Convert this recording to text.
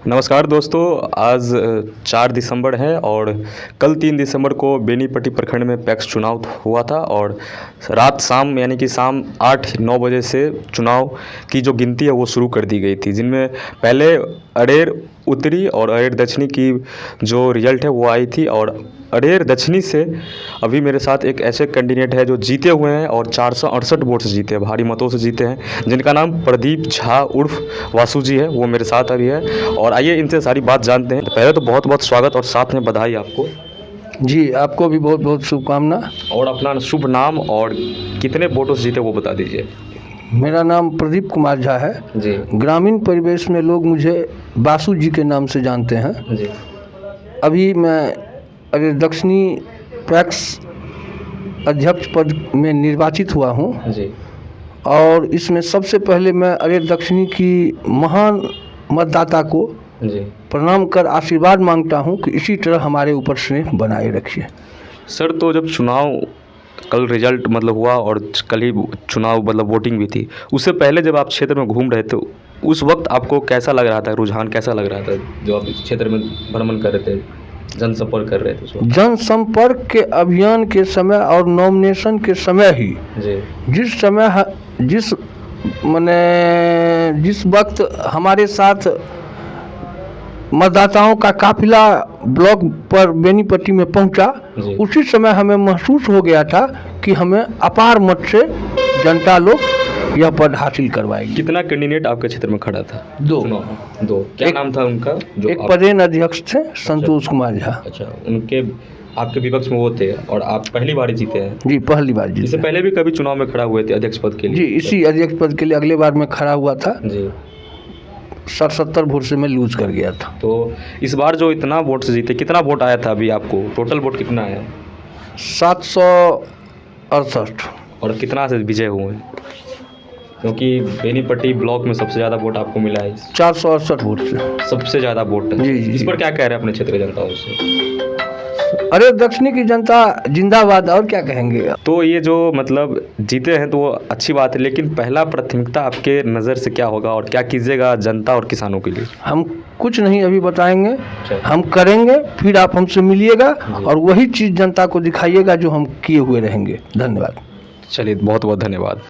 नमस्कार दोस्तों, आज 4 दिसंबर है और कल 3 दिसंबर को बेनीपट्टी प्रखंड में पैक्स चुनाव हुआ था और रात शाम यानी कि शाम 8-9 बजे से चुनाव की जो गिनती है वो शुरू कर दी गई थी, जिनमें पहले अरेर उत्तरी और अरेर दक्षिणी की जो रिज़ल्ट है वो आई थी। और अरेर दक्षिणी से अभी मेरे साथ एक ऐसे कैंडिडेट है जो जीते हुए हैं और 468 वोट से जीते हैं, भारी मतों से जीते हैं, जिनका नाम प्रदीप झा उर्फ वासु जी है। वो मेरे साथ अभी है और आइए इनसे सारी बात जानते हैं। पहले तो बहुत बहुत स्वागत और साथ में बधाई आपको। जी, आपको भी बहुत बहुत शुभकामना। और अपना शुभ नाम और कितने वोटों से जीते वो बता दीजिए। मेरा नाम प्रदीप कुमार झा है जी ग्रामीण परिवेश में लोग मुझे वासु जी के नाम से जानते हैं। जी अभी मैं अरेर दक्षिणी पैक्स अध्यक्ष पद में निर्वाचित हुआ हूँ जी और इसमें सबसे पहले मैं अरेर दक्षिणी की महान मतदाता को जी प्रणाम कर आशीर्वाद मांगता हूँ कि इसी तरह हमारे ऊपर स्नेह बनाए रखिए। सर, तो जब चुनाव कल रिजल्ट मतलब हुआ और कल ही चुनाव मतलब वोटिंग भी थी, उससे पहले जब आप क्षेत्र में घूम रहे थे उस वक्त आपको कैसा लग रहा था, रुझान कैसा लग रहा था जो आप इस क्षेत्र में भ्रमण कर रहे थे, जनसंपर्क कर रहे थे उस वक्त? जनसंपर्क के अभियान के समय और नॉमिनेशन के समय ही जी जिस वक्त हमारे साथ मतदाताओं का काफिला ब्लॉक पर बेनीपट्टी में पहुंचा, उसी समय हमें महसूस हो गया था कि हमें अपार मत से जनता लोग यह पद हासिल करवाएगी। कितना कैंडिडेट आपके क्षेत्र में खड़ा था? दो। क्या नाम था उनका? एक पदेन अध्यक्ष थे संतोष कुमार झा। अच्छा, उनके आपके विपक्ष में वो थे और आप पहली बार जीते हैं? जी, पहली बार जीते। इससे पहले भी कभी चुनाव में खड़ा हुए थे अध्यक्ष पद के लिए? जी, इसी अध्यक्ष पद के लिए अगले बार मैं खड़ा हुआ था जी। 70 वोट से मैं लूज कर गया था। तो इस बार जो इतना वोट से जीते, कितना वोट आया था अभी आपको? टोटल वोट कितना आया? 768। और कितना से विजय हुए? क्योंकि बेनीपट्टी ब्लॉक में सबसे ज़्यादा वोट आपको मिला है। 468 वोट से सबसे ज़्यादा वोट। जी। इस पर क्या कह रहे हैं अपने क्षेत्र की जनता से? अरे दक्षिणी की जनता जिंदाबाद, और क्या कहेंगे। तो ये जो मतलब जीते हैं तो वो अच्छी बात है, लेकिन पहला प्राथमिकता आपके नज़र से क्या होगा और क्या कीजिएगा जनता और किसानों के लिए? हम कुछ नहीं अभी बताएंगे, हम करेंगे, फिर आप हमसे मिलिएगा और वही चीज़ जनता को दिखाइएगा जो हम किए हुए रहेंगे। धन्यवाद। चलिए, बहुत बहुत धन्यवाद।